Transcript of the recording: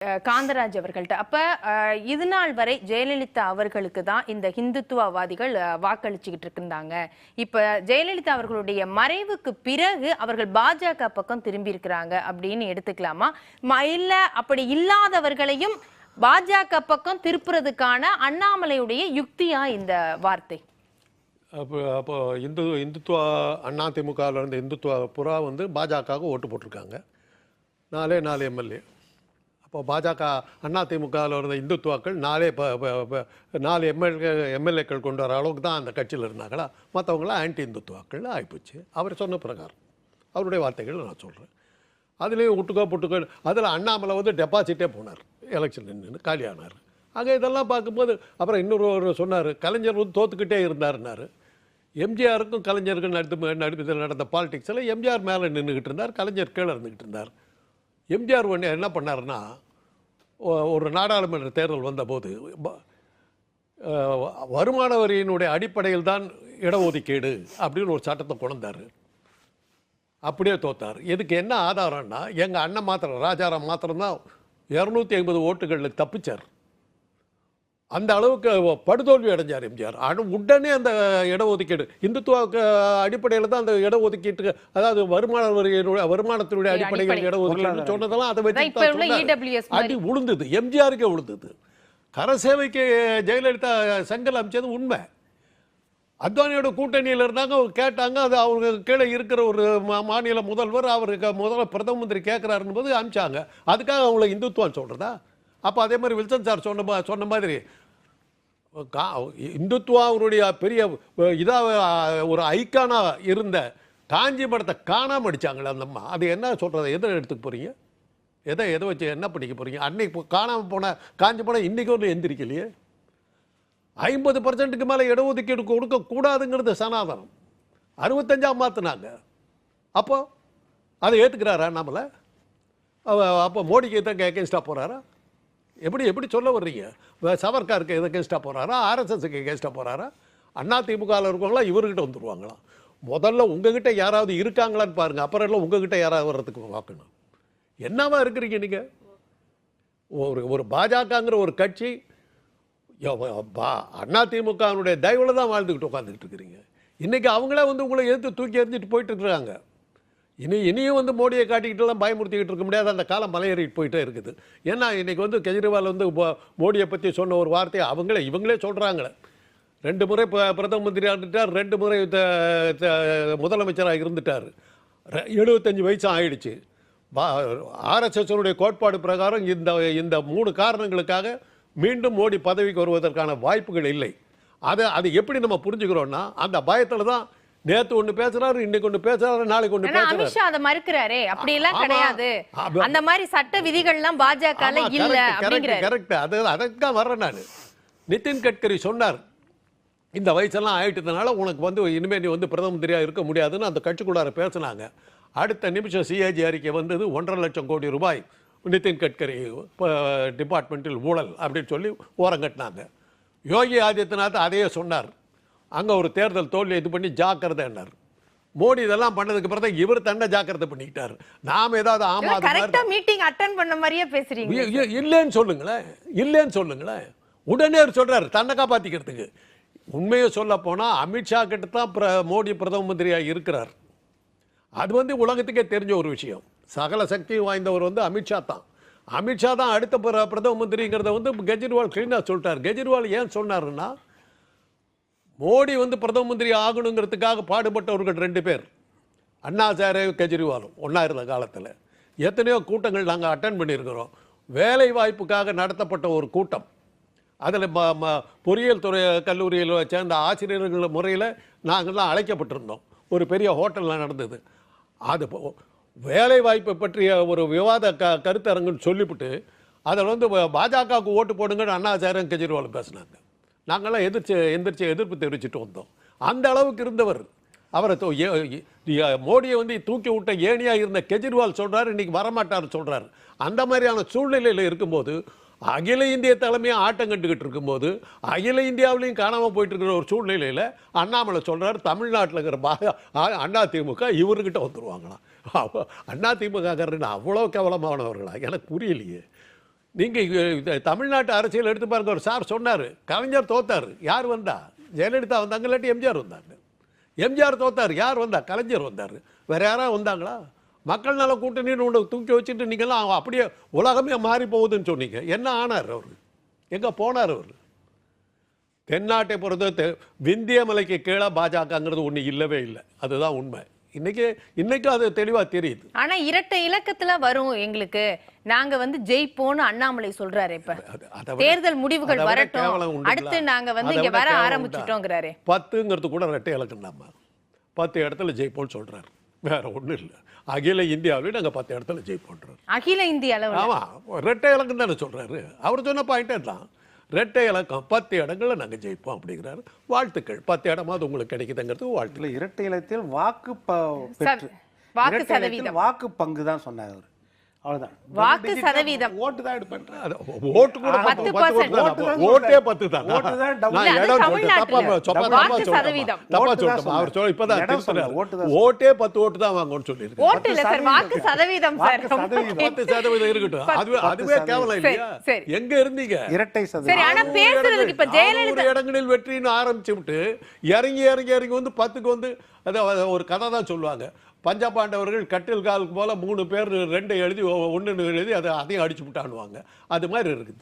காந்தராஜ் அவர்கள்ட்ட. அப்ப இது நாள் வரை ஜெயலலிதா அவர்களுக்கு தான் இந்த ஹிந்துத்துவவாதிகள் வாக்களிச்சுக்கிட்டு இருந்தாங்க. இப்ப ஜெயலலிதா அவர்களுடைய மறைவுக்கு பிறகு அவர்கள் பாஜக பக்கம் திரும்பி இருக்கிறாங்க அப்படின்னு எடுத்துக்கலாமா? இல்ல அப்படி இல்லாதவர்களையும் பாஜக பக்கம் திருப்புறதுக்கான அண்ணாமலையுடைய யுக்தியா இந்த வார்த்தை? அப்போ இந்துத்துவ அதிமுகவில் இருந்த இந்துத்துவ புறா வந்து பாஜகவுக்கு ஓட்டு போட்டிருக்காங்க. 4 எம்எல்ஏ. அப்போ பாஜக அதிமுகவில் இருந்த இந்துத்துவாக்கள் 4 எம்எல்ஏக்கள் கொண்டு வர அளவுக்கு தான் அந்த கட்சியில் இருந்தாங்களா? மற்றவங்களாம் ஆன்டி இந்துத்துவாக்கள் ஆகிப்போச்சு. அவர் சொன்ன பிரகாரம் அவருடைய வார்த்தைகள் நான் சொல்கிறேன். அதுலேயும் புட்டுக்கோ அதில் அண்ணாமலை வந்து டெபாசிட்டே போனார், எலெக்ஷன் நின்று காலியானார். ஆக இதெல்லாம் பார்க்கும்போது அப்புறம் இன்னொரு சொன்னார், கலைஞர் வந்து தோத்துக்கிட்டே இருந்தாருன்னாரு. எம்ஜிஆருக்கும் கலைஞருக்கும் நடுப்பதில் நடந்த பாலிடிக்ஸில் எம்ஜிஆர் மேலே நின்றுக்கிட்டு இருந்தார், கலைஞர் கீழே இருந்துக்கிட்டு இருந்தார். எம்ஜிஆர் என்ன பண்ணாருன்னா, ஒரு நாடாளுமன்ற தேர்தல் வந்தபோது வருமான வரியினுடைய அடிப்படையில் தான் இடஒதுக்கீடு அப்படின்னு ஒரு சட்டத்தை கொண்டார். அப்படியே தோத்தார். இதுக்கு என்ன ஆதாரம்னா, எங்கள் அண்ணன் மாத்திரம் ராஜாராம் மாத்திரம்தான் 250 ஓட்டுகளில் தப்பிச்சார். அந்த அளவுக்கு படுதோல்வி அடைஞ்சார் எம்ஜிஆர். ஆனால் உடனே அந்த இடஒதுக்கீடு இந்துத்துவ அடிப்படையில் தான் அந்த இடஒதுக்கீட்டு, அதாவது வருமானத்தினுடைய அடிப்படையில் இடஒதுக்கீடு சொன்னதெல்லாம் அதை வச்சு அடி உளுந்தது, எம்ஜிஆருக்கே உளுந்தது. கரசேவைக்கு ஜெயலலிதா செங்கல் அமைச்சது உண்மை. அத்வானியோட கூட்டணியில் இருந்தாங்க, கேட்டாங்க. அது அவங்க கீழே இருக்கிற ஒரு மாநில முதல்வர் அவருக்கு பிரதம மந்திரி கேட்குறாருன்னு போது அனுப்பிச்சாங்க. அதுக்காக அவங்கள இந்துத்துவம் சொல்கிறதா? அப்போ அதே மாதிரி வில்சன் சார் சொன்ன மாதிரி இந்துத்துவா அவருடைய பெரிய இதாக ஒரு ஐக்கானாக இருந்த காஞ்சிபுரத்தை காணாமல் அடித்தாங்களே அந்த அம்மா. அது என்ன சொல்கிறது? எதை எடுத்துக்க போகிறீங்க? எதை வச்சு என்ன பண்ணிக்க போகிறீங்க? அன்னைக்கு காணாமல் போன காஞ்சிபுரம் இன்றைக்கி ஒன்று எந்திரிக்கலையே. 50% மேலே இடஒதுக்கீடு கொடுக்கக்கூடாதுங்கிறது சனாதனம். 65 மாற்றினாங்க. அப்போ அதை ஏற்றுக்கிறாரா நம்மளை? அப்போ மோடிக்கு எதுக்கு எகேன்ஸ்டாக போகிறாரா? எப்படி சொல்ல வர்றீங்க? சவர்காருக்கு எகேன்ஸ்டாக போகிறாரா? ஆர்எஸ்எஸ்க்கு எகேன்ஸ்டாக போகிறாரா? அதிமுகவில் இருக்கவங்களாம் இவர்கிட்ட வந்துடுவாங்களாம். முதல்ல உங்ககிட்ட யாராவது இருக்காங்களான்னு பாருங்கள், அப்புறம் எல்லாம் உங்ககிட்ட யாராவது வர்றதுக்கு பார்க்கணும். என்னவா இருக்கிறீங்க நீங்கள்? ஒரு பாஜகங்கிற ஒரு கட்சி அதிமுகவுடைய தயவுல தான் வாழ்ந்துக்கிட்டு உட்காந்துக்கிட்டு இருக்கிறீங்க. இன்றைக்கி அவங்களே வந்து உங்களை எதிர்த்து தூக்கி எறிஞ்சிட்டு போயிட்டு இருக்கிறாங்க. இனியும் வந்து மோடியை காட்டிக்கிட்டுலாம் பயமுறுத்திக்கிட்டு இருக்க முடியாது. அந்த காலம் மலையேறிட்டு போயிட்டே இருக்குது. ஏன்னா இன்றைக்கி வந்து கெஜ்ரிவால் வந்து மோடியை பற்றி சொன்ன ஒரு வார்த்தையை இவங்களே சொல்கிறாங்களே. 2 முறை பிரதம மந்திரியாக இருந்துட்டார், 2 முறை முதலமைச்சராக இருந்துட்டார், 75 வயசு ஆயிடுச்சு. ஆர்எஸ்எஸ்னுடைய கோட்பாடு பிரகாரம் இந்த 3 காரணங்களுக்காக மீண்டும் மோடி பதவிக்கு வருவதற்கான வாய்ப்புகள் இல்லை. அது எப்படி நம்ம புரிஞ்சுக்கிறோம்னா, அந்த பயத்தில் தான் நேத்து ஒண்ணு பேசுறாரு, இன்னைக்கு ஒண்ணு பேசுறாரு, நாளைக்கு ஒண்ணு பேசுறாரு. அமித்ஷா அத மறுக்கறாரே. அப்படி எல்லாம் கிடையாது, அந்த மாதிரி சட்ட விதிகள் எல்லாம் பாஜகல இல்ல அப்படிங்கறாரு. கரெக்ட். அதற்காக வர்றேன் நான். நிதின் கட்கரி சொன்னார், இந்த வயசெல்லாம் ஆயிட்டதுனால உனக்கு வந்து இனிமேல் நீ வந்து பிரதம மந்திரியாக இருக்க முடியாதுன்னு அந்த கட்சிக்குள்ளார பேசினாங்க. அடுத்த நிமிஷம் சிஏஜி அறிக்கை வந்தது, 1.5 லட்சம் கோடி ரூபாய் நிதின் கட்கரி டிபார்ட்மெண்ட்டில் ஊழல் அப்படின்னு சொல்லி ஓரங்கட்டினாங்க. யோகி ஆதித்யநாத் அதையே சொன்னார். அங்கே ஒரு தேர்தல் தோல்வி இது பண்ணி ஜாக்கிரதைன்னார். மோடி இதெல்லாம் பண்ணதுக்கு பிறகு இவர் தன்னை ஜாக்கிரதை பண்ணிக்கிட்டார். நாம் ஏதாவது மீட்டிங் அட்டெண்ட் பண்ண மாதிரியே பேசுறீங்க. இல்லைன்னு சொல்லுங்களேன். உடனே அவர் சொல்றாரு தன்னை காப்பாற்றிக்கிறதுக்கு. உண்மையை சொல்ல போனால் அமித்ஷா கிட்ட தான் மோடி பிரதம மந்திரியாக இருக்கிறார். அது வந்து உலகத்துக்கே தெரிஞ்ச ஒரு விஷயம். சகல சக்தியும் வாய்ந்தவர் வந்து அமித்ஷா தான். அமித்ஷா தான் அடுத்த பிரதம மந்திரிங்கிறத வந்து கெஜ்ரிவால் கிளீனாக சொல்லிட்டார். கெஜ்ரிவால் ஏன் சொன்னாருன்னா, மோடி வந்து பிரதம மந்திரி ஆகணுங்கிறதுக்காக பாடுபட்டவர்கள் 2 பேர், அண்ணா சாரே கெஜ்ரிவாலும் ஒன்றா இருந்த காலத்தில். எத்தனையோ கூட்டங்கள் நாங்கள் அட்டன் பண்ணியிருக்கிறோம். வேலை வாய்ப்புக்காக நடத்தப்பட்ட ஒரு கூட்டம். அதில் பொறியியல் துறை கல்லூரியில் சேர்ந்த ஆசிரியர்கள் முறையில் நாங்கள்லாம் அழைக்கப்பட்டிருந்தோம். ஒரு பெரிய ஹோட்டலில் நடந்தது. அது வேலை வாய்ப்பை பற்றிய ஒரு விவாத கருத்தரங்குன்னு சொல்லிவிட்டு அதில் வந்து பாஜகவுக்கு ஓட்டு போடுங்கன்னு அண்ணா சாரும் கெஜ்ரிவாலும் பேசினாங்க. நாங்கள்லாம் எதிர்ப்பு தெரிவிச்சுட்டு வந்தோம். அந்த அளவுக்கு இருந்தவர். அவரை மோடியை வந்து தூக்கி விட்ட ஏனியாக இருந்த கெஜ்ரிவால் சொல்கிறார், இன்றைக்கி வரமாட்டார் சொல்கிறார். அந்த மாதிரியான சூழ்நிலையில் இருக்கும்போது, அகில இந்திய தலைமையாக ஆட்டம் கட்டுக்கிட்டு இருக்கும்போது, அகில இந்தியாவிலையும் காணாமல் போயிட்டு இருக்கிற ஒரு சூழ்நிலையில் அண்ணாமலை சொல்கிறார், தமிழ்நாட்டில் இருக்கிற அதிமுக இவர்கிட்ட வந்துடுவாங்களாம். அதிமுகக்காரர்கள் அவ்வளோ கேவலமானவர்களா? எனக்கு புரியலையே. நீங்கள் தமிழ்நாட்டு அரசியல் எடுத்து பாருங்க. ஒரு சார் சொன்னார், கலைஞர் தோத்தார், யார் வந்தா? ஜெயலலிதா வந்தாங்க, இல்லாட்டி எம்ஜிஆர் வந்தாங்க. எம்ஜிஆர் தோத்தார், யார் வந்தா? கலைஞர் வந்தார். வேற யாராவது வந்தாங்களா? மக்கள் நல கூட்டணின்னு ஒன்று தூக்கி வச்சுட்டு நீங்கள்லாம் அப்படியே உலகமே மாறி போகுதுன்னு சொன்னீங்க. என்ன ஆனார் அவர்? எங்கே போனார் அவர்? தென்னாட்டை பொறுத்த விந்திய மலைக்கு கீழே பாஜகங்கிறது ஒன்று இல்லவே இல்லை. அதுதான் உண்மை. இன்னைக்கும் அது தெளிவா தெரியுது. ஆனா இரட்டை இலக்கத்துல வரும் எங்களுக்கு, நாங்க வந்து ஜெயிப்போம்னு அண்ணாமலை சொல்றாரு. இப்ப தேர்தல் முடிவுகள் வரட்டும், அடுத்து நாங்க வந்து இங்க வர ஆரம்பிச்சிட்டோங்கிறாரு. 10ங்கிறது கூட இரட்டை இலக்கம் தான். 10 இடத்துல ஜெயிப்போம்னு சொல்றாரு, வேற ஒண்ணும் இல்லை. அகில இந்தியாவிலே நாங்க 10 இடத்துல ஜெயிப்போன்றாரு. அகில இந்திய அளவில்? ஆமா, இரட்டை இலக்கம் தானே சொல்றாரு. அவர் சொன்ன பாயிண்டே தான், இரட்டை இலக்கம் 10 இடங்கள்ல நாங்க ஜெயிப்போம் அப்படிங்கிறாரு. வாழ்த்துக்கள், 10 இடமாவது உங்களுக்கு கிடைக்குதுங்கிறது வாழ்த்து. இரட்டை இலக்கத்தில் வாக்கு சதவீதம், வாக்கு பங்கு தான் சொன்னார் அவர். அவ்வளவுதான். வாக்கு சதவீதம், ஓட்டு தான் எடுப்பேன். ஓட்டு கூட 10%. ஓட்டே 10 தான். நான் இடம் சொல்லிட்டேன், தப்பா சதவீதம் தப்பா சொல்லிட்டேன். அவர் சொல்ல இப்பதான் திருத்துறாரு. ஓட்டே 10 ஓட்டு தான் வாங்கணும்னு சொல்லியிருக்காரு. ஓட்டு இல்ல சார், வாக்கு சதவீதம் சார். 10% இருக்கட்டும். அதுவே கேவலம் இல்லையா? எங்க இருந்தீங்க? இரட்டை சதவீதம். சரி, ஆனா பேசுறதுக்கு இப்ப ஜெயலலிதா இடங்களில் வெற்றின்னு ஆரம்பிச்சு விட்டு இறங்கி வந்து 10க்கு வந்து ஒரு கதை தான் சொல்லுவாங்க. பஞ்சபாண்டவர்கள் கட்டில் காலுக்கு போல 3 பேர் 2 எழுதி 1 எழுதி அதையும் அடிச்சு விட்டானுவாங்க. அது மாதிரி இருக்குது.